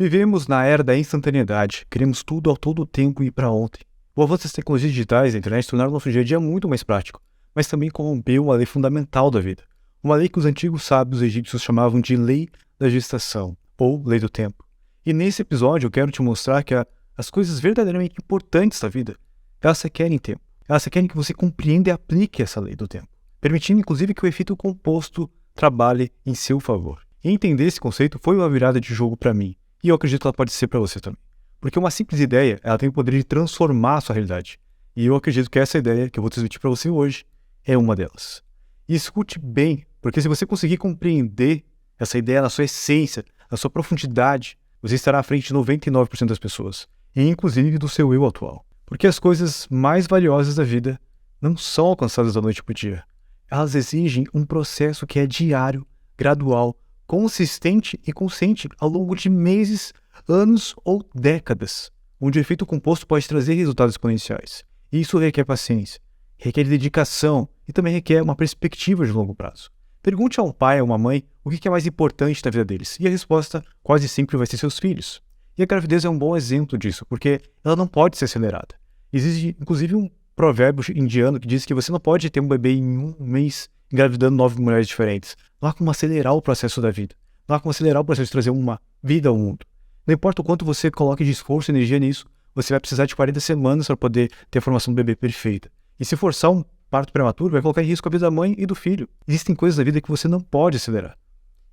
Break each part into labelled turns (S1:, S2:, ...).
S1: Vivemos na era da instantaneidade, queremos tudo ao todo tempo e para ontem. O avanço das tecnologias digitais e da internet tornaram o nosso dia a dia muito mais prático, mas também corrompeu uma lei fundamental da vida. Uma lei que os antigos sábios egípcios chamavam de lei da gestação, ou lei do tempo. E nesse episódio eu quero te mostrar que as coisas verdadeiramente importantes da vida, elas requerem tempo. Elas requerem que você compreenda e aplique essa lei do tempo, permitindo inclusive que o efeito composto trabalhe em seu favor. E entender esse conceito foi uma virada de jogo para mim. E eu acredito que ela pode ser para você também. Porque uma simples ideia, ela tem o poder de transformar a sua realidade. E eu acredito que essa ideia que eu vou transmitir para você hoje é uma delas. E escute bem, porque se você conseguir compreender essa ideia na sua essência, na sua profundidade, você estará à frente de 99% das pessoas, e inclusive do seu eu atual. Porque as coisas mais valiosas da vida não são alcançadas da noite para o dia. Elas exigem um processo que é diário, gradual, consistente e consciente ao longo de meses, anos ou décadas, onde o efeito composto pode trazer resultados exponenciais. E isso requer paciência, requer dedicação e também requer uma perspectiva de longo prazo. Pergunte a um pai ou uma mãe o que é mais importante na vida deles, e a resposta quase sempre vai ser seus filhos. E a gravidez é um bom exemplo disso, porque ela não pode ser acelerada. Existe, inclusive, um provérbio indiano que diz que você não pode ter um bebê em um mês engravidando 9 mulheres diferentes. Não há como acelerar o processo da vida. Não há como acelerar o processo de trazer uma vida ao mundo. Não importa o quanto você coloque de esforço e energia nisso, você vai precisar de 40 semanas para poder ter a formação do bebê perfeita. E se forçar um parto prematuro, vai colocar em risco a vida da mãe e do filho. Existem coisas da vida que você não pode acelerar.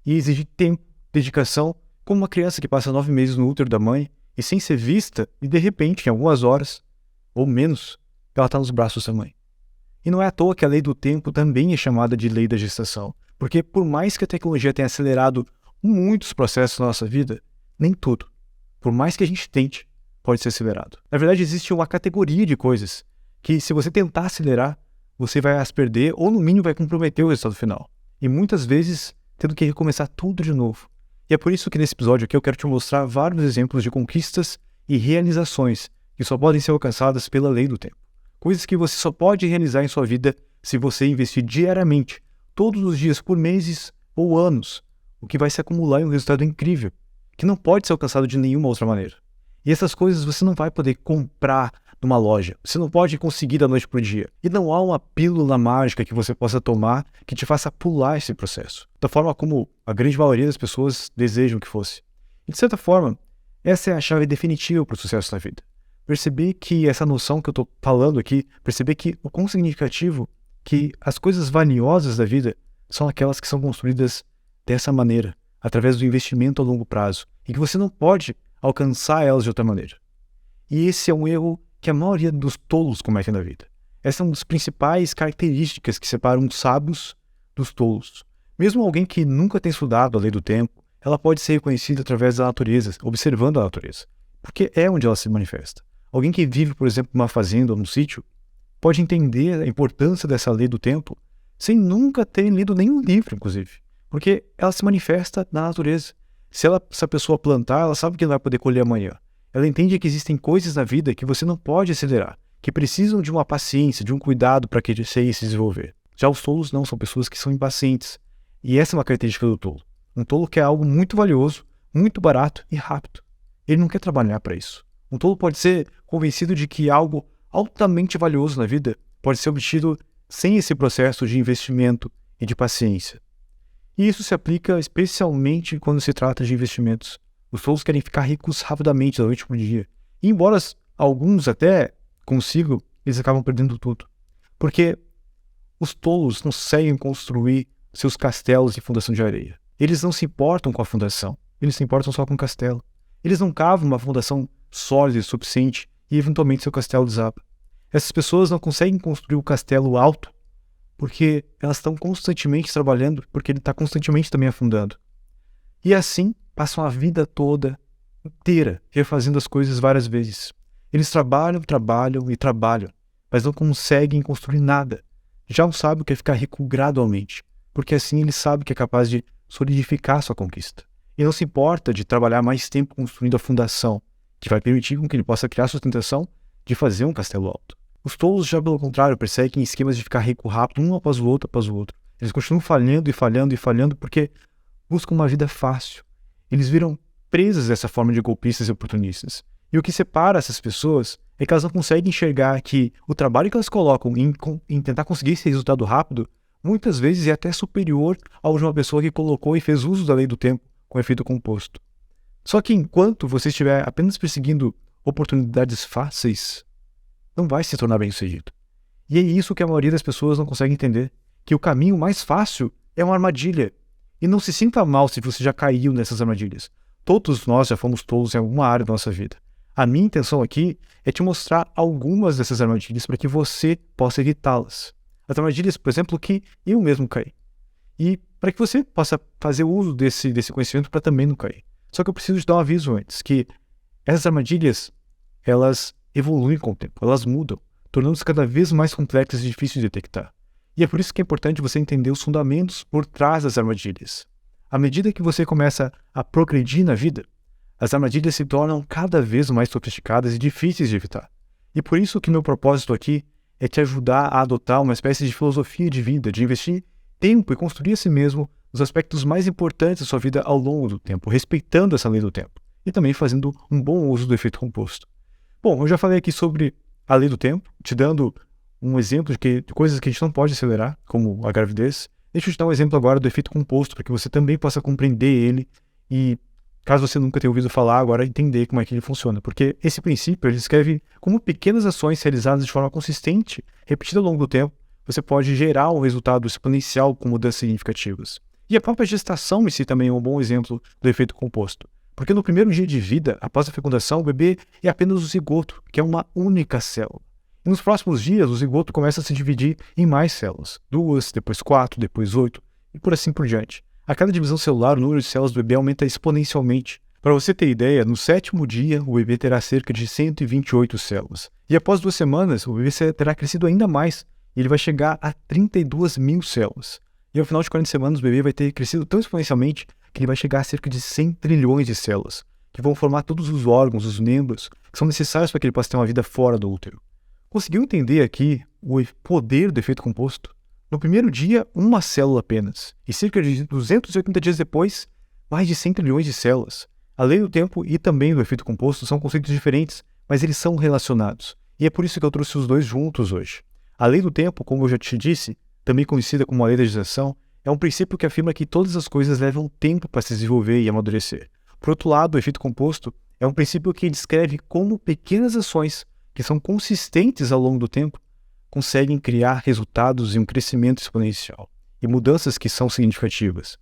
S1: E exige tempo, dedicação, como uma criança que passa 9 meses no útero da mãe e sem ser vista, e de repente, em algumas horas, ou menos, ela está nos braços da mãe. E não é à toa que a lei do tempo também é chamada de lei da gestação, porque por mais que a tecnologia tenha acelerado muitos processos na nossa vida, nem tudo, por mais que a gente tente, pode ser acelerado. Na verdade, existe uma categoria de coisas que, se você tentar acelerar, você vai as perder ou, no mínimo, vai comprometer o resultado final. E muitas vezes, tendo que recomeçar tudo de novo. E é por isso que nesse episódio aqui eu quero te mostrar vários exemplos de conquistas e realizações que só podem ser alcançadas pela lei do tempo. Coisas que você só pode realizar em sua vida se você investir diariamente, todos os dias, por meses ou anos, o que vai se acumular em um resultado incrível, que não pode ser alcançado de nenhuma outra maneira. E essas coisas você não vai poder comprar numa loja, você não pode conseguir da noite para o dia. E não há uma pílula mágica que você possa tomar que te faça pular esse processo, da forma como a grande maioria das pessoas desejam que fosse. E de certa forma, essa é a chave definitiva para o sucesso na vida. Perceber que essa noção que eu estou falando aqui, perceber que o quão significativo que as coisas valiosas da vida são aquelas que são construídas dessa maneira, através do investimento a longo prazo, e que você não pode alcançar elas de outra maneira. E esse é um erro que a maioria dos tolos cometem na vida. Essa é uma das principais características que separam os sábios dos tolos. Mesmo alguém que nunca tem estudado a lei do tempo, ela pode ser reconhecida através da natureza, observando a natureza, porque é onde ela se manifesta. Alguém que vive, por exemplo, numa fazenda ou num sítio, pode entender a importância dessa lei do tempo sem nunca ter lido nenhum livro, inclusive, porque ela se manifesta na natureza. Se essa pessoa plantar, ela sabe que não vai poder colher amanhã. Ela entende que existem coisas na vida que você não pode acelerar, que precisam de uma paciência, de um cuidado para que se desenvolver. Já os tolos não, são pessoas que são impacientes. E essa é uma característica do tolo. Um tolo quer algo muito valioso, muito barato e rápido. Ele não quer trabalhar para isso. Um tolo pode ser convencido de que algo altamente valioso na vida pode ser obtido sem esse processo de investimento e de paciência. E isso se aplica especialmente quando se trata de investimentos. Os tolos querem ficar ricos rapidamente, da noite para o dia. E embora alguns até consigam, eles acabam perdendo tudo. Porque os tolos não conseguem construir seus castelos em fundação de areia. Eles não se importam com a fundação, eles se importam só com o castelo. Eles não cavam uma fundação sólida o suficiente e eventualmente seu castelo desaba. Essas pessoas não conseguem construir o castelo alto porque elas estão constantemente trabalhando, porque ele está constantemente também afundando. E assim passam a vida toda inteira refazendo as coisas várias vezes. Eles trabalham, trabalham e trabalham, mas não conseguem construir nada. Já o sábio quer ficar rico gradualmente, porque assim ele sabe que é capaz de solidificar sua conquista. E não se importa de trabalhar mais tempo construindo a fundação, que vai permitir com que ele possa criar a sustentação de fazer um castelo alto. Os tolos, já pelo contrário, perseguem esquemas de ficar rico rápido, um após o outro, após o outro. Eles continuam falhando e falhando e falhando porque buscam uma vida fácil. Eles viram presas a essa forma de golpistas e oportunistas. E o que separa essas pessoas é que elas não conseguem enxergar que o trabalho que elas colocam em tentar conseguir esse resultado rápido, muitas vezes é até superior ao de uma pessoa que colocou e fez uso da lei do tempo com efeito composto. Só que enquanto você estiver apenas perseguindo oportunidades fáceis, não vai se tornar bem-sucedido. E é isso que a maioria das pessoas não consegue entender, que o caminho mais fácil é uma armadilha. E não se sinta mal se você já caiu nessas armadilhas. Todos nós já fomos tolos em alguma área da nossa vida. A minha intenção aqui é te mostrar algumas dessas armadilhas para que você possa evitá-las. As armadilhas, por exemplo, que eu mesmo caí. E para que você possa fazer uso desse conhecimento para também não cair. Só que eu preciso te dar um aviso antes, que essas armadilhas, elas evoluem com o tempo, elas mudam, tornando-se cada vez mais complexas e difíceis de detectar. E é por isso que é importante você entender os fundamentos por trás das armadilhas. À medida que você começa a progredir na vida, as armadilhas se tornam cada vez mais sofisticadas e difíceis de evitar. E por isso que meu propósito aqui é te ajudar a adotar uma espécie de filosofia de vida, de investir tempo e construir a si mesmo os aspectos mais importantes da sua vida ao longo do tempo, respeitando essa lei do tempo e também fazendo um bom uso do efeito composto. Bom, eu já falei aqui sobre a lei do tempo, te dando um exemplo de coisas que a gente não pode acelerar, como a gravidez. Deixa eu te dar um exemplo agora do efeito composto, para que você também possa compreender ele e, caso você nunca tenha ouvido falar, agora entender como é que ele funciona. Porque esse princípio, ele descreve como pequenas ações realizadas de forma consistente, repetida ao longo do tempo, você pode gerar um resultado exponencial com mudanças significativas. E a própria gestação em si também é um bom exemplo do efeito composto. Porque no primeiro dia de vida, após a fecundação, o bebê é apenas o zigoto, que é uma única célula. E nos próximos dias, o zigoto começa a se dividir em mais células. 2, depois 4, depois 8, e por assim por diante. A cada divisão celular, o número de células do bebê aumenta exponencialmente. Para você ter ideia, no 7º dia, o bebê terá cerca de 128 células. E após 2 semanas, o bebê terá crescido ainda mais, e ele vai chegar a 32 mil células. E ao final de 40 semanas, o bebê vai ter crescido tão exponencialmente que ele vai chegar a cerca de 100 trilhões de células, que vão formar todos os órgãos, os membros, que são necessários para que ele possa ter uma vida fora do útero. Conseguiu entender aqui o poder do efeito composto? No primeiro dia, uma célula apenas, e cerca de 280 dias depois, mais de 100 trilhões de células. A lei do tempo e também do efeito composto são conceitos diferentes, mas eles são relacionados. E é por isso que eu trouxe os dois juntos hoje. A lei do tempo, como eu já te disse, também conhecida como a lei da gestação, é um princípio que afirma que todas as coisas levam tempo para se desenvolver e amadurecer. Por outro lado, o efeito composto é um princípio que descreve como pequenas ações que são consistentes ao longo do tempo conseguem criar resultados e um crescimento exponencial e mudanças que são significativas.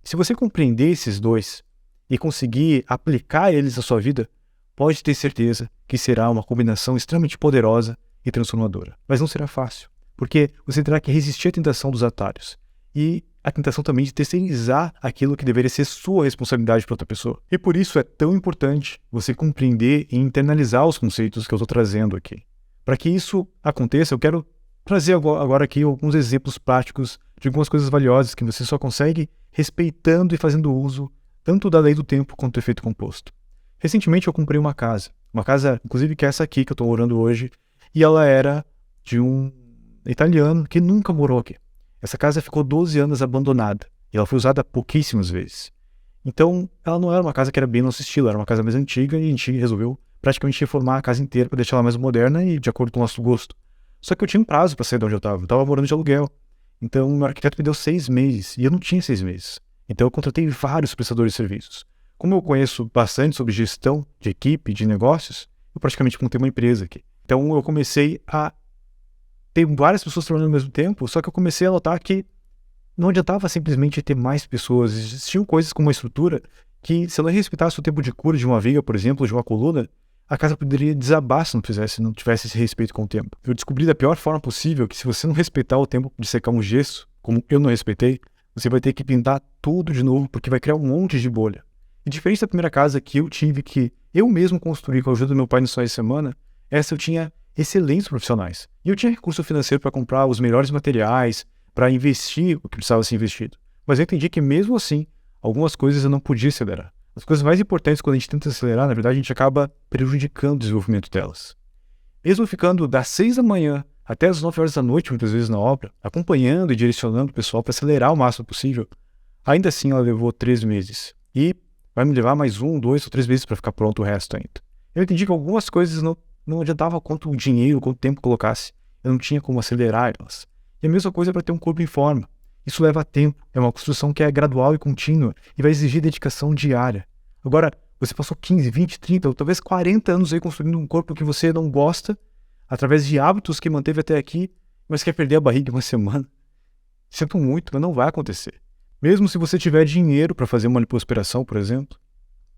S1: Se você compreender esses dois e conseguir aplicar eles à sua vida, pode ter certeza que será uma combinação extremamente poderosa e transformadora. Mas não será fácil, porque você terá que resistir à tentação dos atalhos e a tentação também de terceirizar aquilo que deveria ser sua responsabilidade para outra pessoa. E por isso é tão importante você compreender e internalizar os conceitos que eu estou trazendo aqui. Para que isso aconteça, eu quero trazer agora aqui alguns exemplos práticos de algumas coisas valiosas que você só consegue respeitando e fazendo uso tanto da lei do tempo quanto do efeito composto. Recentemente eu comprei uma casa, inclusive que é essa aqui que eu estou morando hoje, e ela era de um italiano que nunca morou aqui. Essa casa ficou 12 anos abandonada e ela foi usada pouquíssimas vezes. Então, ela não era uma casa que era bem nosso estilo, era uma casa mais antiga e a gente resolveu praticamente reformar a casa inteira para deixar ela mais moderna e de acordo com o nosso gosto. Só que eu tinha um prazo para sair de onde eu estava morando de aluguel. Então, o meu arquiteto me deu 6 meses e eu não tinha 6 meses. Então, eu contratei vários prestadores de serviços. Como eu conheço bastante sobre gestão de equipe, de negócios, eu praticamente montei uma empresa aqui. Então, eu comecei a ter várias pessoas trabalhando ao mesmo tempo, só que eu comecei a notar que não adiantava simplesmente ter mais pessoas. Existiam coisas com uma estrutura que, se eu não respeitasse o tempo de cura de uma viga, por exemplo, de uma coluna, a casa poderia desabar se não tivesse esse respeito com o tempo. Eu descobri da pior forma possível que se você não respeitar o tempo de secar um gesso, como eu não respeitei, você vai ter que pintar tudo de novo, porque vai criar um monte de bolha. E diferente da primeira casa que eu tive que eu mesmo construir com a ajuda do meu pai no final de semana, essa eu tinha excelentes profissionais. E eu tinha recurso financeiro para comprar os melhores materiais, para investir o que precisava ser investido. Mas eu entendi que mesmo assim, algumas coisas eu não podia acelerar. As coisas mais importantes quando a gente tenta acelerar, na verdade, a gente acaba prejudicando o desenvolvimento delas. Mesmo ficando das 6 da manhã até as 9 horas da noite, muitas vezes na obra, acompanhando e direcionando o pessoal para acelerar o máximo possível, ainda assim ela levou 3 meses. E vai me levar mais 1, 2 ou 3 vezes para ficar pronto o resto ainda. Eu entendi que algumas coisas não adiantava quanto dinheiro, quanto tempo colocasse. Eu não tinha como acelerar elas. E a mesma coisa para ter um corpo em forma. Isso leva tempo, é uma construção que é gradual e contínua e vai exigir dedicação diária. Agora, você passou 15, 20, 30 ou talvez 40 anos aí construindo um corpo que você não gosta, através de hábitos que manteve até aqui, mas quer perder a barriga em uma semana. Sinto muito, mas não vai acontecer. Mesmo se você tiver dinheiro para fazer uma lipoaspiração, por exemplo,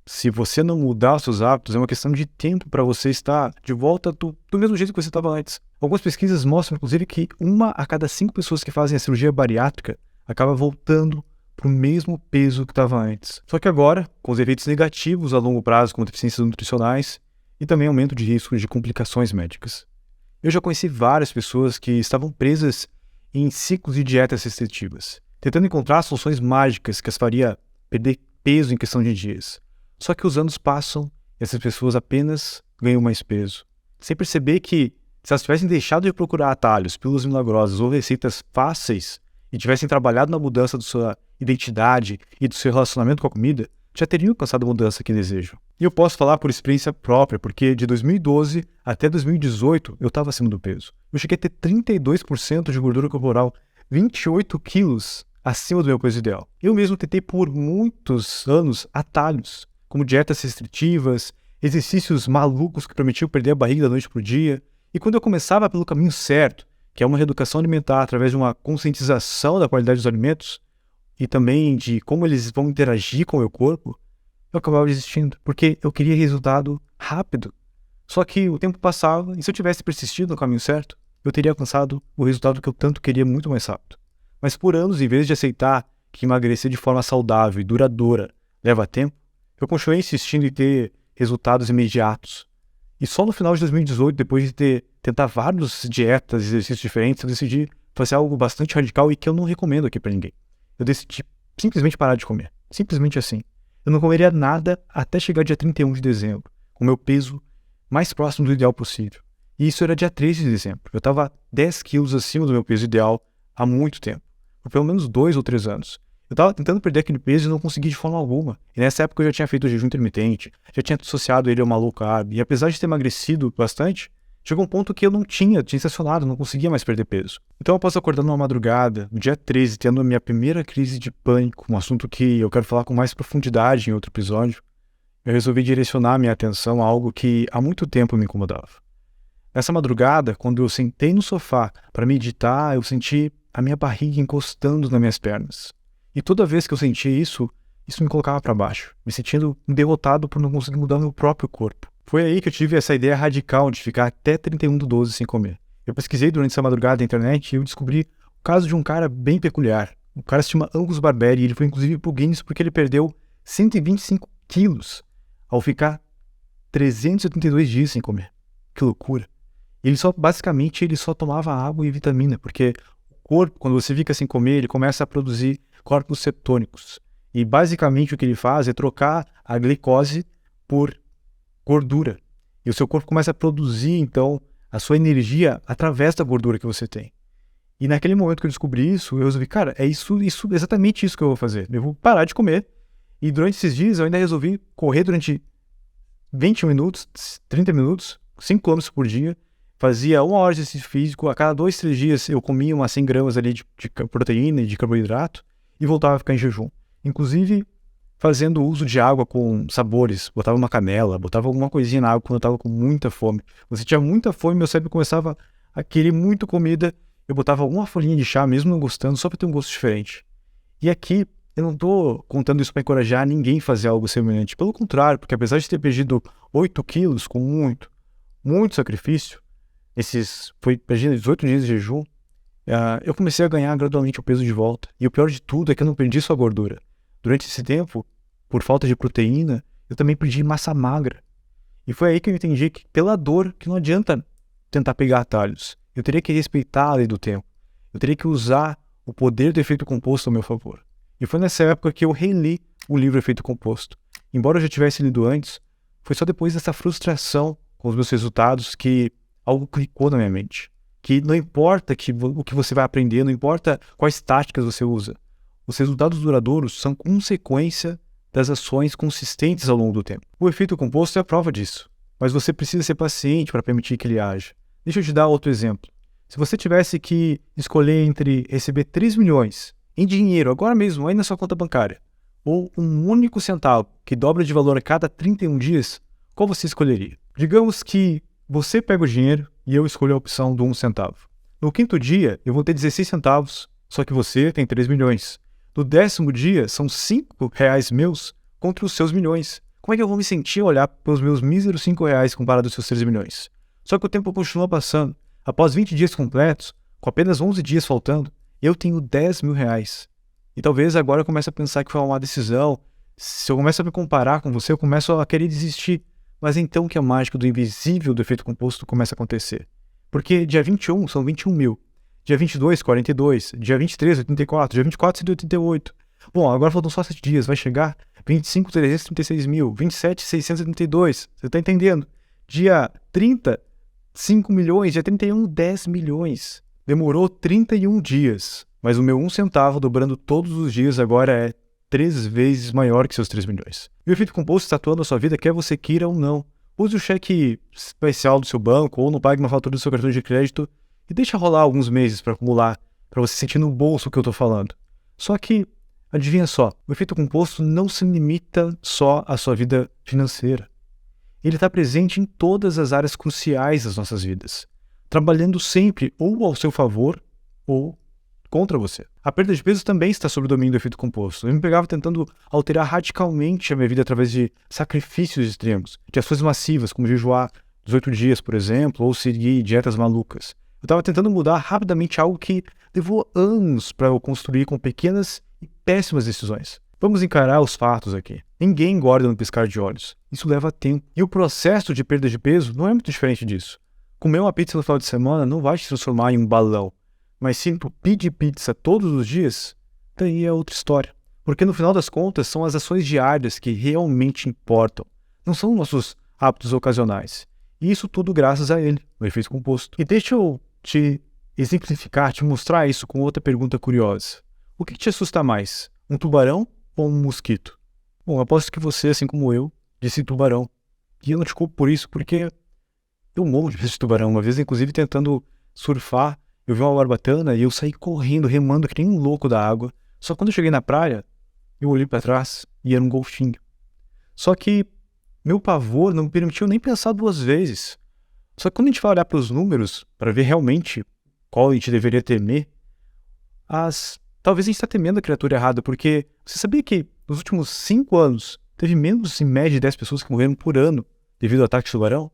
S1: se você não mudar os seus hábitos, é uma questão de tempo para você estar de volta do mesmo jeito que você estava antes. Algumas pesquisas mostram, inclusive, que 1 a cada 5 pessoas que fazem a cirurgia bariátrica acaba voltando para o mesmo peso que estava antes. Só que agora, com os efeitos negativos a longo prazo, como deficiências nutricionais e também aumento de risco de complicações médicas. Eu já conheci várias pessoas que estavam presas em ciclos de dietas restritivas, tentando encontrar soluções mágicas que as faria perder peso em questão de dias. Só que os anos passam e essas pessoas apenas ganham mais peso. Sem perceber que, se elas tivessem deixado de procurar atalhos, pílulas milagrosas ou receitas fáceis e tivessem trabalhado na mudança da sua identidade e do seu relacionamento com a comida, já teriam alcançado a mudança que desejam. E eu posso falar por experiência própria, porque de 2012 até 2018 eu estava acima do peso. Eu cheguei a ter 32% de gordura corporal, 28 quilos acima do meu peso ideal. Eu mesmo tentei por muitos anos atalhos, como dietas restritivas, exercícios malucos que prometiam perder a barriga da noite para o dia. E quando eu começava pelo caminho certo, que é uma reeducação alimentar através de uma conscientização da qualidade dos alimentos e também de como eles vão interagir com o meu corpo, eu acabava desistindo, porque eu queria resultado rápido. Só que o tempo passava e se eu tivesse persistido no caminho certo, eu teria alcançado o resultado que eu tanto queria muito mais rápido. Mas por anos, em vez de aceitar que emagrecer de forma saudável e duradoura leva tempo, eu continuei insistindo em ter resultados imediatos. E só no final de 2018, depois de tentar várias dietas e exercícios diferentes, eu decidi fazer algo bastante radical e que eu não recomendo aqui para ninguém. Eu decidi simplesmente parar de comer. Simplesmente assim. Eu não comeria nada até chegar dia 31 de dezembro, com o meu peso mais próximo do ideal possível. E isso era dia 13 de dezembro. Eu estava 10 quilos acima do meu peso ideal há muito tempo. Por pelo menos 2 ou 3 anos. Eu estava tentando perder aquele peso e não consegui de forma alguma. E nessa época eu já tinha feito o jejum intermitente, já tinha associado ele a uma low carb. E apesar de ter emagrecido bastante, chegou um ponto que eu não tinha estacionado, não conseguia mais perder peso. Então após acordar numa madrugada, no dia 13, tendo a minha primeira crise de pânico, um assunto que eu quero falar com mais profundidade em outro episódio, eu resolvi direcionar minha atenção a algo que há muito tempo me incomodava. Nessa madrugada, quando eu sentei no sofá para meditar, eu senti a minha barriga encostando nas minhas pernas. E toda vez que eu sentia isso me colocava para baixo, me sentindo derrotado por não conseguir mudar o meu próprio corpo. Foi aí que eu tive essa ideia radical de ficar até 31/12 sem comer. Eu pesquisei durante essa madrugada na internet e eu descobri o caso de um cara bem peculiar. O cara se chama Angus Barberi e ele foi inclusive pro Guinness porque ele perdeu 125 quilos ao ficar 382 dias sem comer. Que loucura! Basicamente ele só tomava água e vitamina, porque o corpo, quando você fica sem comer, ele começa a produzir corpos cetônicos. E basicamente o que ele faz é trocar a glicose por gordura. E o seu corpo começa a produzir, então, a sua energia através da gordura que você tem. E naquele momento que eu descobri isso, eu resolvi, cara, é exatamente isso que eu vou fazer. Eu vou parar de comer. E durante esses dias eu ainda resolvi correr durante 20 minutos, 30 minutos, 5 km por dia. Fazia 1 hora de exercício físico. A cada 2, 3 dias eu comia umas 100 gramas ali de proteína e de carboidrato e voltava a ficar em jejum. Inclusive fazendo uso de água com sabores, botava uma canela, botava alguma coisinha na água quando eu estava com muita fome. Quando eu tinha muita fome, meu cérebro começava a querer muito comida, eu botava alguma folhinha de chá, mesmo não gostando, só para ter um gosto diferente. E aqui, eu não estou contando isso para encorajar ninguém a fazer algo semelhante. Pelo contrário, porque apesar de ter perdido 8 quilos com muito sacrifício, foi perdido 18 dias de jejum, eu comecei a ganhar gradualmente o peso de volta. E o pior de tudo é que eu não perdi só gordura. Durante esse tempo, por falta de proteína, eu também perdi massa magra. E foi aí que eu entendi que, pela dor, que não adianta tentar pegar atalhos. Eu teria que respeitar a lei do tempo. Eu teria que usar o poder do efeito composto ao meu favor. E foi nessa época que eu reli o livro Efeito Composto. Embora eu já tivesse lido antes, foi só depois dessa frustração com os meus resultados que algo clicou na minha mente. Que não importa o que você vai aprender, não importa quais táticas você usa. Os resultados duradouros são consequência das ações consistentes ao longo do tempo. O efeito composto é a prova disso, mas você precisa ser paciente para permitir que ele haja. Deixa eu te dar outro exemplo. Se você tivesse que escolher entre receber 3 milhões em dinheiro, agora mesmo, aí na sua conta bancária, ou um único centavo que dobra de valor a cada 31 dias, qual você escolheria? Digamos que você pega o dinheiro e eu escolho a opção do 1 centavo. No 5º dia, eu vou ter 16 centavos, só que você tem 3 milhões. No 10º dia, são 5 reais meus contra os seus milhões. Como é que eu vou me sentir ao olhar para os meus míseros 5 reais comparado aos seus 3 milhões? Só que o tempo continua passando. Após 20 dias completos, com apenas 11 dias faltando, eu tenho 10 mil reais. E talvez agora eu comece a pensar que foi uma má decisão. Se eu começo a me comparar com você, eu começo a querer desistir. Mas então que a mágica do invisível do efeito composto começa a acontecer. Porque dia 21 são 21 mil. Dia 22, 42. Dia 23, 84. Dia 24, 188. Bom, agora faltam só 7 dias. Vai chegar 25, 336 mil. 27, 632. Você está entendendo? Dia 30, 5 milhões. Dia 31, 10 milhões. Demorou 31 dias. Mas o meu 1 centavo dobrando todos os dias agora é 3 vezes maior que seus 3 milhões. E o efeito composto está atuando na sua vida, quer você queira ou não. Use o cheque especial do seu banco ou não pague uma fatura do seu cartão de crédito e deixa rolar alguns meses para acumular, para você sentir no bolso o que eu estou falando. Só que, adivinha só, o efeito composto não se limita só à sua vida financeira. Ele está presente em todas as áreas cruciais das nossas vidas, trabalhando sempre ou ao seu favor ou contra você. A perda de peso também está sob o domínio do efeito composto. Eu me pegava tentando alterar radicalmente a minha vida através de sacrifícios extremos, de ações massivas, como jejuar 18 dias, por exemplo, ou seguir dietas malucas. Eu estava tentando mudar rapidamente algo que levou anos para eu construir com pequenas e péssimas decisões. Vamos encarar os fatos aqui. Ninguém engorda no piscar de olhos. Isso leva tempo. E o processo de perda de peso não é muito diferente disso. Comer uma pizza no final de semana não vai te transformar em um balão. Mas se tu pedir pizza todos os dias, daí é outra história. Porque no final das contas, são as ações diárias que realmente importam. Não são nossos hábitos ocasionais. E isso tudo graças a ele, o efeito composto. E deixa eu te exemplificar, te mostrar isso com outra pergunta curiosa. O que te assusta mais? Um tubarão ou um mosquito? Bom, aposto que você, assim como eu, disse tubarão. E eu não te culpo por isso, porque eu morro de medo de tubarão. Uma vez, inclusive, tentando surfar, eu vi uma barbatana e eu saí correndo, remando que nem um louco da água. Só que quando eu cheguei na praia, eu olhei para trás e era um golfinho. Só que meu pavor não me permitiu nem pensar 2 vezes. Só que quando a gente vai olhar para os números, para ver realmente qual a gente deveria temer, talvez a gente está temendo a criatura errada, porque você sabia que nos últimos 5 anos teve menos em média de 10 pessoas que morreram por ano devido ao ataque de tubarão?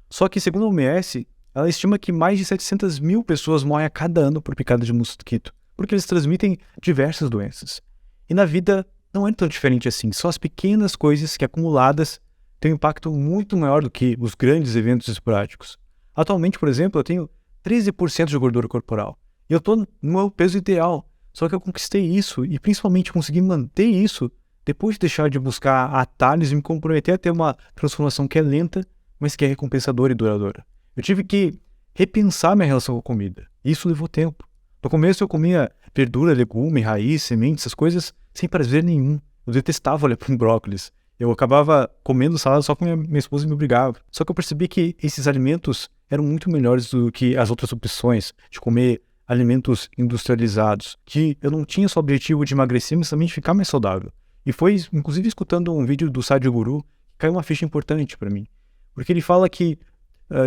S1: Só que, segundo a OMS, ela estima que mais de 700 mil pessoas morrem a cada ano por picada de mosquito, porque eles transmitem diversas doenças. E na vida não é tão diferente assim, são as pequenas coisas que acumuladas têm um impacto muito maior do que os grandes eventos esporádicos. Atualmente, por exemplo, eu tenho 13% de gordura corporal, e eu estou no meu peso ideal, só que eu conquistei isso e principalmente consegui manter isso depois de deixar de buscar atalhos e me comprometer a ter uma transformação que é lenta, mas que é recompensadora e duradoura. Eu tive que repensar minha relação com a comida. Isso levou tempo. No começo eu comia verdura, legume, raiz, sementes, essas coisas sem prazer nenhum. Eu detestava olhar para um brócolis. Eu acabava comendo salada só porque minha esposa me obrigava. Só que eu percebi que esses alimentos eram muito melhores do que as outras opções de comer alimentos industrializados. Que eu não tinha só o objetivo de emagrecer, mas também de ficar mais saudável. E foi, inclusive, escutando um vídeo do Sadhguru, que caiu uma ficha importante para mim. Porque ele fala que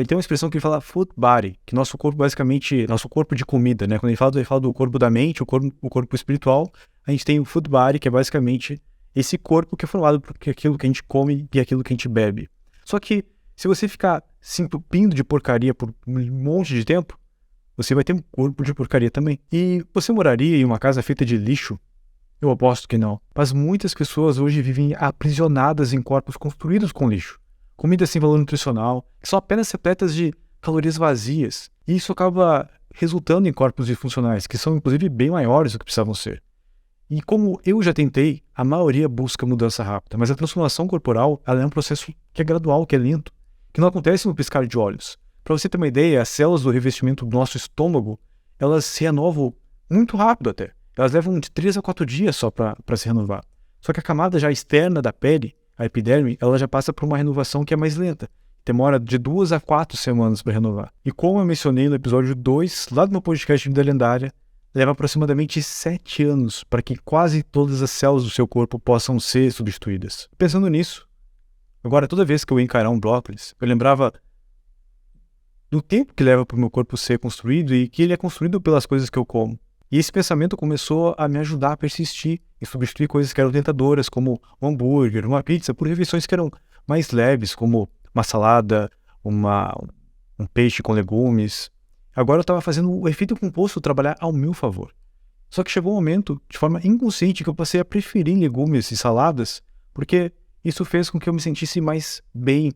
S1: tem uma expressão que ele fala food body, que nosso corpo basicamente, nosso corpo de comida, né? Quando ele fala do corpo da mente, o corpo espiritual, a gente tem o food body, que é basicamente esse corpo que é formado por aquilo que a gente come e aquilo que a gente bebe. Só que se você ficar se entupindo de porcaria por um monte de tempo, você vai ter um corpo de porcaria também. E você moraria em uma casa feita de lixo? Eu aposto que não. Mas muitas pessoas hoje vivem aprisionadas em corpos construídos com lixo. Comida sem valor nutricional, que são apenas repletas de calorias vazias. E isso acaba resultando em corpos disfuncionais, que são inclusive bem maiores do que precisavam ser. E como eu já tentei, a maioria busca mudança rápida, mas a transformação corporal ela é um processo que é gradual, que é lento, que não acontece no piscar de olhos. Para você ter uma ideia, as células do revestimento do nosso estômago, elas se renovam muito rápido até. Elas levam de 3 a 4 dias só para se renovar. Só que a camada já externa da pele, a epiderme, ela já passa por uma renovação que é mais lenta. Demora de 2 a 4 semanas para renovar. E como eu mencionei no episódio 2, lá do meu podcast Vida Lendária, leva aproximadamente 7 anos para que quase todas as células do seu corpo possam ser substituídas. Pensando nisso, agora toda vez que eu ia encarar um brócolis, eu lembrava do tempo que leva para o meu corpo ser construído e que ele é construído pelas coisas que eu como. E esse pensamento começou a me ajudar a persistir e substituir coisas que eram tentadoras, como um hambúrguer, uma pizza, por refeições que eram mais leves, como uma salada, um peixe com legumes. Agora eu estava fazendo o efeito composto trabalhar ao meu favor. Só que chegou um momento, de forma inconsciente, que eu passei a preferir legumes e saladas, porque isso fez com que eu me sentisse mais bem,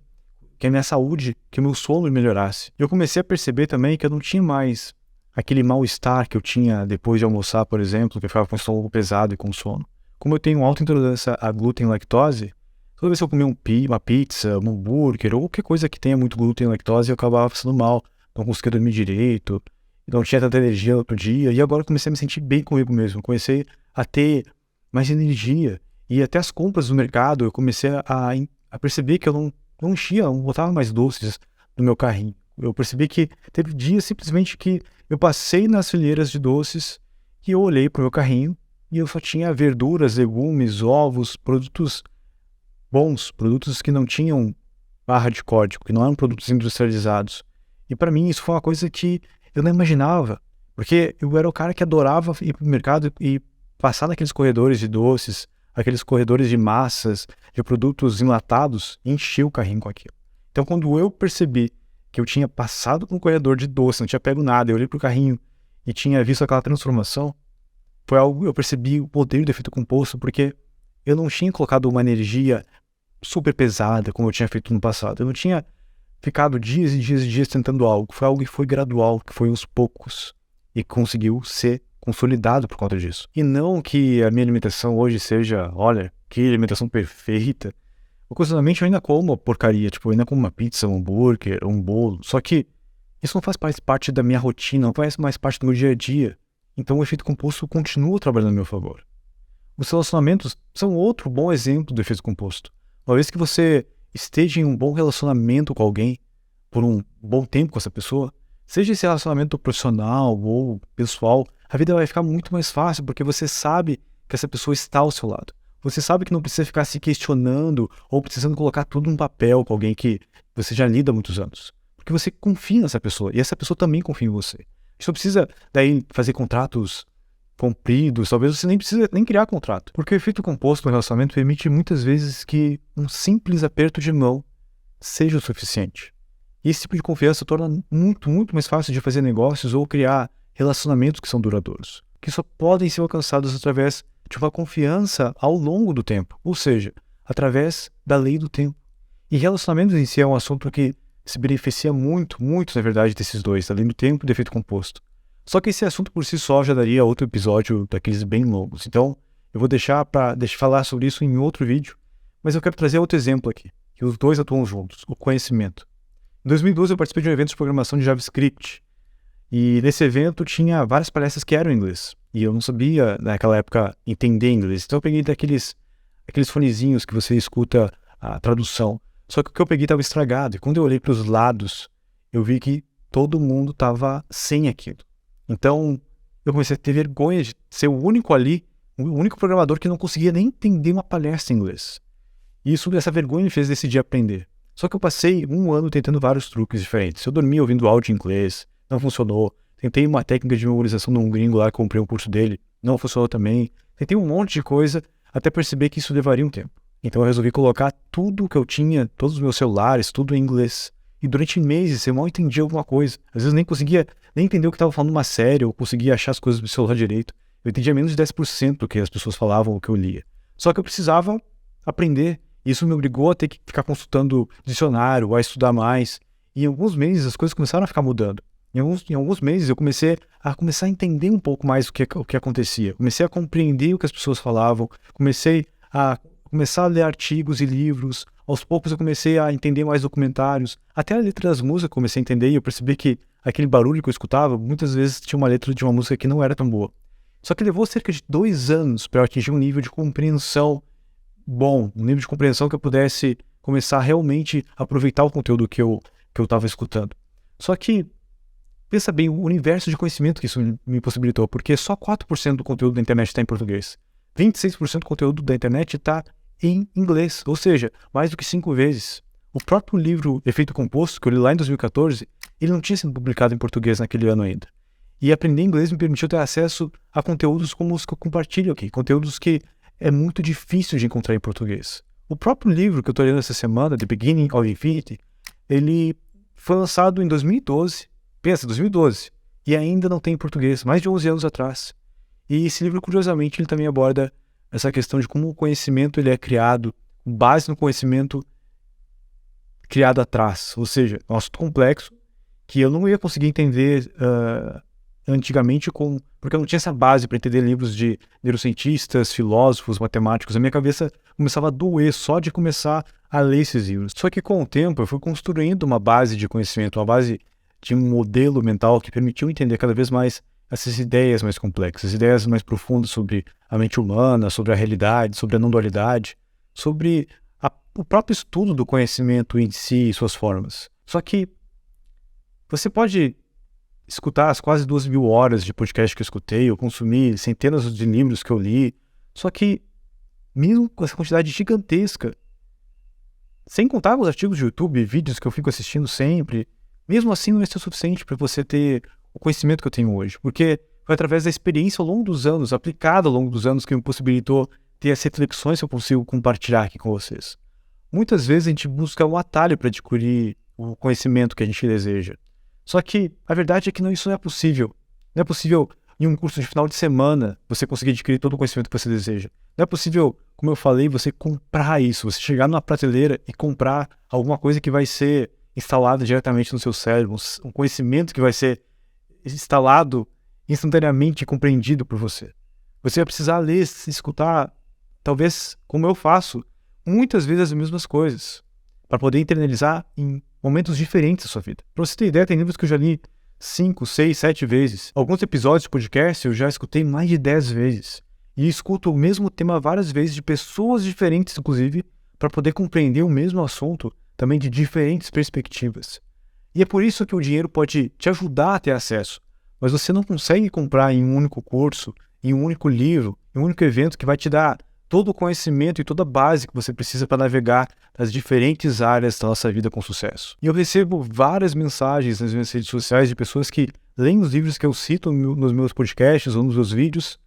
S1: que a minha saúde, que o meu sono melhorasse. E eu comecei a perceber também que eu não tinha mais aquele mal-estar que eu tinha depois de almoçar, por exemplo, que eu ficava com o estômago pesado e com sono. Como eu tenho alta intolerância a glúten e lactose, toda vez que eu comia uma pizza, um hambúrguer ou qualquer coisa que tenha muito glúten e lactose, eu acabava passando mal, não conseguia dormir direito, não tinha tanta energia no outro dia. E agora eu comecei a me sentir bem comigo mesmo, comecei a ter mais energia. E até as compras do mercado, eu comecei a perceber que eu não enchia, não botava mais doces no meu carrinho. Eu percebi que teve dias simplesmente que eu passei nas fileiras de doces e eu olhei para o meu carrinho e eu só tinha verduras, legumes, ovos, produtos bons, produtos que não tinham barra de código, que não eram produtos industrializados. E para mim isso foi uma coisa que eu não imaginava, porque eu era o cara que adorava ir para o mercado e passar naqueles corredores de doces, aqueles corredores de massas, de produtos enlatados, e encher o carrinho com aquilo. Então quando eu percebi que eu tinha passado por um corredor de doce, não tinha pego nada, eu olhei pro carrinho e tinha visto aquela transformação, foi algo, eu percebi o poder do efeito composto, porque eu não tinha colocado uma energia super pesada, como eu tinha feito no passado. Eu não tinha ficado dias e dias e dias tentando algo. Foi algo que foi gradual, que foi aos poucos, e conseguiu ser consolidado por conta disso. E não que a minha alimentação hoje seja, olha, que alimentação perfeita. Ocasionalmente eu ainda como uma porcaria, tipo, eu ainda como uma pizza, um hambúrguer, um bolo. Só que isso não faz mais parte da minha rotina, não faz mais parte do meu dia a dia. Então o efeito composto continua trabalhando a meu favor. Os relacionamentos são outro bom exemplo do efeito composto. Uma vez que você esteja em um bom relacionamento com alguém, por um bom tempo com essa pessoa, seja esse relacionamento profissional ou pessoal, a vida vai ficar muito mais fácil, porque você sabe que essa pessoa está ao seu lado. Você sabe que não precisa ficar se questionando ou precisando colocar tudo num papel com alguém que você já lida há muitos anos. Porque você confia nessa pessoa e essa pessoa também confia em você. Você não precisa daí fazer contratos compridos, talvez você nem precisa nem criar contrato. Porque o efeito composto no relacionamento permite muitas vezes que um simples aperto de mão seja o suficiente. E esse tipo de confiança torna muito, muito mais fácil de fazer negócios ou criar relacionamentos que são duradouros, que só podem ser alcançados através de uma confiança ao longo do tempo, ou seja, através da lei do tempo. E relacionamentos em si é um assunto que se beneficia muito, muito, na verdade, desses dois, da lei do tempo e do efeito composto. Só que esse assunto por si só já daria outro episódio daqueles bem longos. Então, eu vou deixar para falar sobre isso em outro vídeo, mas eu quero trazer outro exemplo aqui, que os dois atuam juntos, o conhecimento. Em 2012 eu participei de um evento de programação de JavaScript, e nesse evento tinha várias palestras que eram em inglês, e eu não sabia, naquela época, entender inglês. Então eu peguei aqueles fonezinhos que você escuta a tradução, só que o que eu peguei estava estragado, e quando eu olhei para os lados, eu vi que todo mundo estava sem aquilo. Então, eu comecei a ter vergonha de ser o único ali, o único programador que não conseguia nem entender uma palestra em inglês. E essa vergonha me fez decidir aprender. Só que eu passei um ano tentando vários truques diferentes. Eu dormia ouvindo áudio em inglês, não funcionou. Tentei uma técnica de memorização de um gringo lá, comprei um curso dele, não funcionou também. Tentei um monte de coisa até perceber que isso levaria um tempo. Então eu resolvi colocar tudo que eu tinha, todos os meus celulares, tudo em inglês. E durante meses eu mal entendia alguma coisa. Às vezes nem conseguia nem entender o que estava falando numa série, ou conseguia achar as coisas do celular direito. Eu entendia menos de 10% do que as pessoas falavam ou que eu lia. Só que eu precisava aprender. Isso me obrigou a ter que ficar consultando dicionário, a estudar mais. E em alguns meses as coisas começaram a ficar mudando. Em alguns meses eu comecei a entender um pouco mais o que acontecia. Comecei a compreender o que as pessoas falavam. Comecei a ler artigos e livros. Aos poucos eu comecei a entender mais documentários. Até a letra das músicas eu comecei a entender e eu percebi que aquele barulho que eu escutava, muitas vezes tinha uma letra de uma música que não era tão boa. Só que levou cerca de 2 anos para eu atingir um nível de compreensão bom, um nível de compreensão que eu pudesse começar a realmente aproveitar o conteúdo que eu estava escutando. Só que, pensa bem, o universo de conhecimento que isso me possibilitou, porque só 4% do conteúdo da internet está em português. 26% do conteúdo da internet está em inglês, ou seja, mais do que 5 vezes. O próprio livro Efeito Composto, que eu li lá em 2014, ele não tinha sido publicado em português naquele ano ainda. E aprender inglês me permitiu ter acesso a conteúdos como os que eu compartilho aqui, conteúdos que é muito difícil de encontrar em português. O próprio livro que eu estou lendo essa semana, The Beginning of Infinity, ele foi lançado em 2012, pensa, 2012, e ainda não tem em português, mais de 11 anos atrás. E esse livro, curiosamente, ele também aborda essa questão de como o conhecimento ele é criado, com base no conhecimento criado atrás, ou seja, é um assunto complexo que eu não ia conseguir entender antigamente porque eu não tinha essa base para entender livros de neurocientistas, filósofos, matemáticos. A minha cabeça começava a doer só de começar a ler esses livros. Só que com o tempo eu fui construindo uma base de conhecimento, uma base de um modelo mental que permitiu entender cada vez mais essas ideias mais complexas, ideias mais profundas sobre a mente humana, sobre a realidade, sobre a não-dualidade, sobre o próprio estudo do conhecimento em si e suas formas. Só que você pode escutar as quase 2.000 horas de podcast que eu escutei, eu consumi centenas de livros que eu li, só que mesmo com essa quantidade gigantesca, sem contar os artigos de YouTube, vídeos que eu fico assistindo sempre, mesmo assim não vai ser o suficiente para você ter o conhecimento que eu tenho hoje, porque foi através da experiência ao longo dos anos, aplicada ao longo dos anos, que me possibilitou ter as reflexões que eu consigo compartilhar aqui com vocês. Muitas vezes a gente busca um atalho para adquirir o conhecimento que a gente deseja. Só que a verdade é que isso não é possível. Não é possível em um curso de final de semana você conseguir adquirir todo o conhecimento que você deseja. Não é possível, como eu falei, você comprar isso, você chegar numa prateleira e comprar alguma coisa que vai ser instalada diretamente no seu cérebro, um conhecimento que vai ser instalado instantaneamente e compreendido por você. Você vai precisar ler, escutar, talvez como eu faço, muitas vezes as mesmas coisas, para poder internalizar em momentos diferentes da sua vida. Para você ter ideia, tem livros que eu já li 5, 6, 7 vezes. Alguns episódios de podcast eu já escutei mais de 10 vezes. E escuto o mesmo tema várias vezes de pessoas diferentes, inclusive, para poder compreender o mesmo assunto também de diferentes perspectivas. E é por isso que o dinheiro pode te ajudar a ter acesso, mas você não consegue comprar em um único curso, em um único livro, em um único evento que vai te dar todo o conhecimento e toda a base que você precisa para navegar nas diferentes áreas da nossa vida com sucesso. E eu recebo várias mensagens nas minhas redes sociais de pessoas que leem os livros que eu cito nos meus podcasts ou nos meus vídeos,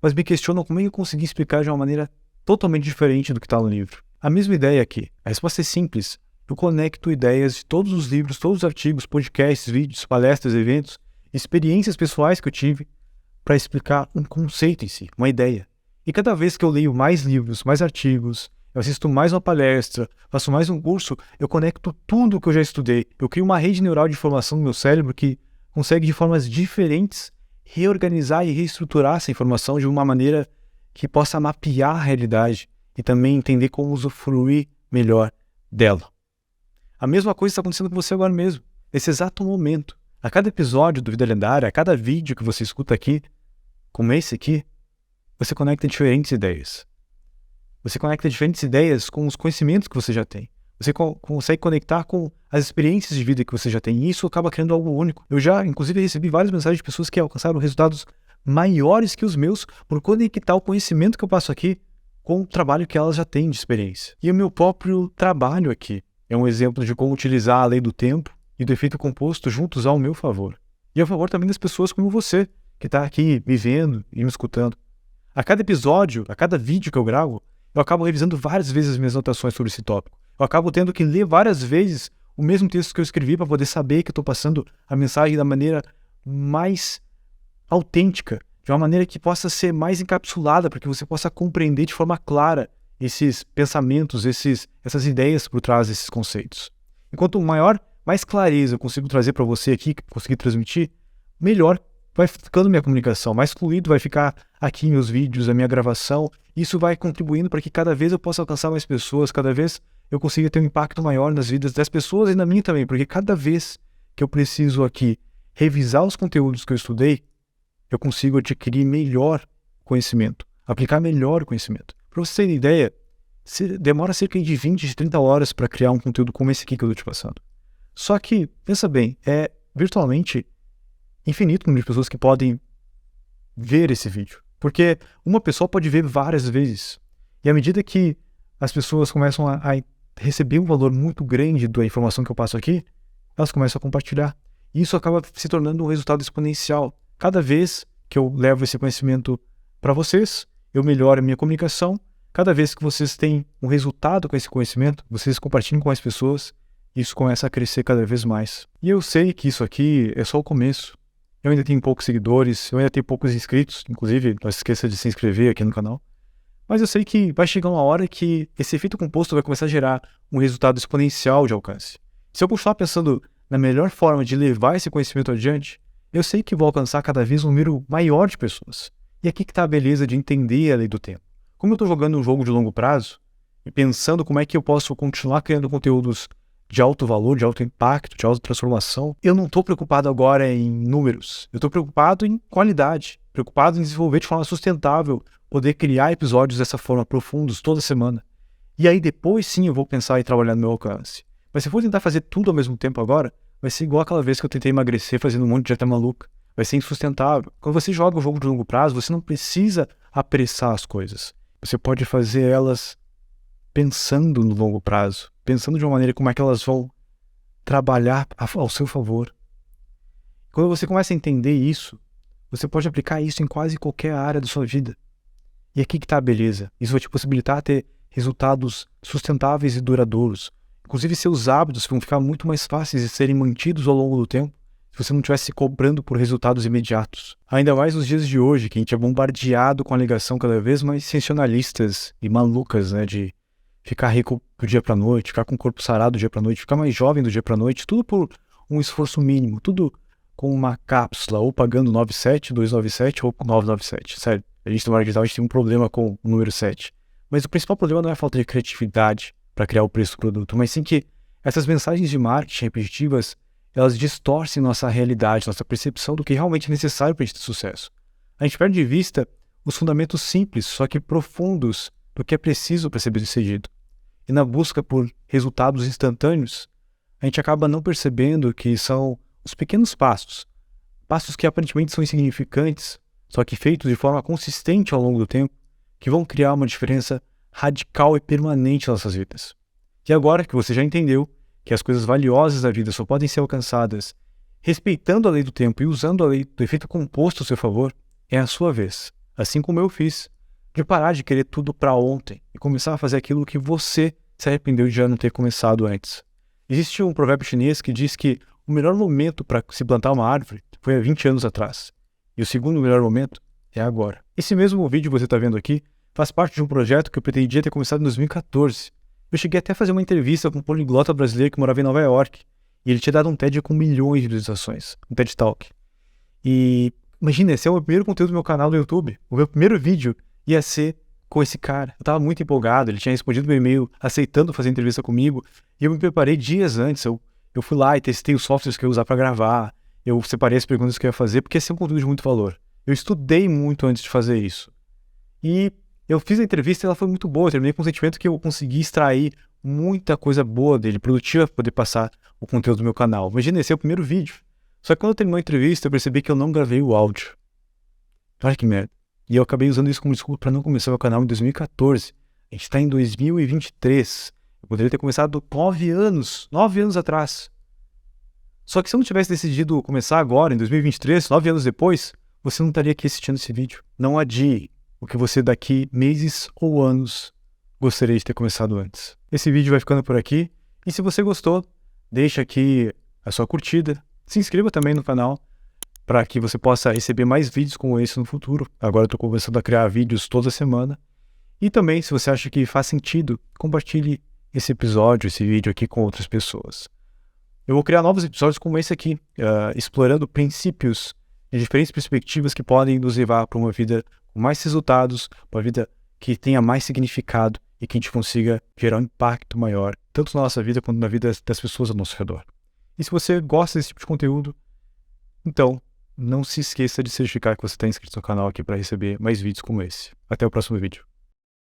S1: mas me questionam como é que eu consegui explicar de uma maneira totalmente diferente do que está no livro. A mesma ideia aqui. A resposta é simples. Eu conecto ideias de todos os livros, todos os artigos, podcasts, vídeos, palestras, eventos, experiências pessoais que eu tive para explicar um conceito em si, uma ideia. E cada vez que eu leio mais livros, mais artigos, eu assisto mais uma palestra, faço mais um curso, eu conecto tudo o que eu já estudei. Eu crio uma rede neural de informação no meu cérebro que consegue de formas diferentes reorganizar e reestruturar essa informação de uma maneira que possa mapear a realidade e também entender como usufruir melhor dela. A mesma coisa está acontecendo com você agora mesmo, nesse exato momento. A cada episódio do Vida Lendária, a cada vídeo que você escuta aqui, como esse aqui, você conecta diferentes ideias. Você conecta diferentes ideias com os conhecimentos que você já tem. Você consegue conectar com as experiências de vida que você já tem. E isso acaba criando algo único. Eu já, inclusive, recebi várias mensagens de pessoas que alcançaram resultados maiores que os meus por conectar o conhecimento que eu passo aqui com o trabalho que elas já têm de experiência. E o meu próprio trabalho aqui é um exemplo de como utilizar a lei do tempo e do efeito composto juntos ao meu favor. E ao favor também das pessoas como você, que está aqui me vendo e me escutando. A cada episódio, a cada vídeo que eu gravo, eu acabo revisando várias vezes as minhas anotações sobre esse tópico. Eu acabo tendo que ler várias vezes o mesmo texto que eu escrevi para poder saber que eu estou passando a mensagem da maneira mais autêntica, de uma maneira que possa ser mais encapsulada, para que você possa compreender de forma clara esses pensamentos, essas ideias por trás desses conceitos. Enquanto mais clareza eu consigo trazer para você aqui, conseguir transmitir, melhor vai ficando minha comunicação, mais fluido vai ficar aqui meus vídeos, a minha gravação. Isso vai contribuindo para que cada vez eu possa alcançar mais pessoas, cada vez eu consiga ter um impacto maior nas vidas das pessoas e na minha também, porque cada vez que eu preciso aqui revisar os conteúdos que eu estudei, eu consigo adquirir melhor conhecimento, aplicar melhor o conhecimento. Para você ter ideia, demora cerca de 20, de 30 horas para criar um conteúdo como esse aqui que eu estou te passando. Só que, pensa bem, é virtualmente infinito o número de pessoas que podem ver esse vídeo. Porque uma pessoa pode ver várias vezes. E à medida que as pessoas começam a receber um valor muito grande da informação que eu passo aqui, elas começam a compartilhar. E isso acaba se tornando um resultado exponencial. Cada vez que eu levo esse conhecimento para vocês, eu melhoro a minha comunicação. Cada vez que vocês têm um resultado com esse conhecimento, vocês compartilham com as pessoas, isso começa a crescer cada vez mais. E eu sei que isso aqui é só o começo. Eu ainda tenho poucos seguidores, eu ainda tenho poucos inscritos, inclusive não se esqueça de se inscrever aqui no canal. Mas eu sei que vai chegar uma hora que esse efeito composto vai começar a gerar um resultado exponencial de alcance. Se eu continuar pensando na melhor forma de levar esse conhecimento adiante, eu sei que vou alcançar cada vez um número maior de pessoas. E aqui que está a beleza de entender a lei do tempo. Como eu estou jogando um jogo de longo prazo, e pensando como é que eu posso continuar criando conteúdos de alto valor, de alto impacto, de alta transformação, eu não estou preocupado agora em números. Eu estou preocupado em qualidade, preocupado em desenvolver de forma sustentável, poder criar episódios dessa forma profundos toda semana. E aí depois sim eu vou pensar em trabalhar no meu alcance. Mas se eu for tentar fazer tudo ao mesmo tempo agora, vai ser igual aquela vez que eu tentei emagrecer fazendo um monte de dieta maluca. Vai ser insustentável. Quando você joga um jogo de longo prazo, você não precisa apressar as coisas. Você pode fazer elas pensando no longo prazo, pensando de uma maneira como é que elas vão trabalhar ao seu favor. Quando você começa a entender isso, você pode aplicar isso em quase qualquer área da sua vida. E aqui que está a beleza. Isso vai te possibilitar ter resultados sustentáveis e duradouros. Inclusive, seus hábitos vão ficar muito mais fáceis de serem mantidos ao longo do tempo se você não estivesse se cobrando por resultados imediatos. Ainda mais nos dias de hoje, que a gente é bombardeado com alegação cada vez mais sensacionalistas e malucas, né, de ficar rico do dia para noite, ficar com o corpo sarado do dia para noite, ficar mais jovem do dia para noite, tudo por um esforço mínimo, tudo com uma cápsula, ou pagando 97, 297 ou 997. Sério, a gente no marketing digital, a gente tem um problema com o número 7. Mas o principal problema não é a falta de criatividade para criar o preço do produto, mas sim que essas mensagens de marketing repetitivas, elas distorcem nossa realidade, nossa percepção do que realmente é necessário para a gente ter sucesso. A gente perde de vista os fundamentos simples, só que profundos, do que é preciso para ser bem-sucedido. E na busca por resultados instantâneos, a gente acaba não percebendo que são os pequenos passos, passos que aparentemente são insignificantes, só que feitos de forma consistente ao longo do tempo, que vão criar uma diferença radical e permanente nas nossas vidas. E agora que você já entendeu que as coisas valiosas da vida só podem ser alcançadas respeitando a lei do tempo e usando a lei do efeito composto a seu favor, é a sua vez, assim como eu fiz, de parar de querer tudo para ontem e começar a fazer aquilo que você se arrependeu de já não ter começado antes. Existe um provérbio chinês que diz que o melhor momento para se plantar uma árvore foi há 20 anos atrás. E o segundo melhor momento é agora. Esse mesmo vídeo que você está vendo aqui faz parte de um projeto que eu pretendia ter começado em 2014. Eu cheguei até a fazer uma entrevista com um poliglota brasileiro que morava em Nova York. E ele tinha dado um TED com milhões de visualizações. Um TED Talk. E imagina, esse é o meu primeiro conteúdo do meu canal no YouTube. O meu primeiro vídeo ia ser com esse cara. Eu estava muito empolgado. Ele tinha respondido meu e-mail aceitando fazer entrevista comigo. E eu me preparei dias antes. Eu fui lá e testei os softwares que eu ia usar para gravar. Eu separei as perguntas que eu ia fazer, porque esse é um conteúdo de muito valor. Eu estudei muito antes de fazer isso. E eu fiz a entrevista e ela foi muito boa. Eu terminei com o sentimento que eu consegui extrair muita coisa boa dele, produtiva, para poder passar o conteúdo do meu canal. Imagina, esse é o primeiro vídeo. Só que quando eu terminou a entrevista, eu percebi que eu não gravei o áudio. Olha que merda. E eu acabei usando isso como desculpa para não começar o canal em 2014. A gente está em 2023. Eu poderia ter começado 9 anos atrás. Só que se eu não tivesse decidido começar agora, em 2023, 9 anos depois, você não estaria aqui assistindo esse vídeo. Não adie o que você daqui meses ou anos gostaria de ter começado antes. Esse vídeo vai ficando por aqui. E se você gostou, deixa aqui a sua curtida. Se inscreva também no canal para que você possa receber mais vídeos como esse no futuro. Agora eu estou começando a criar vídeos toda semana. E também, se você acha que faz sentido, compartilhe esse episódio, esse vídeo aqui com outras pessoas. Eu vou criar novos episódios como esse aqui, explorando princípios e diferentes perspectivas que podem nos levar para uma vida com mais resultados, uma vida que tenha mais significado e que a gente consiga gerar um impacto maior, tanto na nossa vida quanto na vida das pessoas ao nosso redor. E se você gosta desse tipo de conteúdo, então não se esqueça de certificar que você está inscrito no canal aqui para receber mais vídeos como esse. Até o próximo vídeo.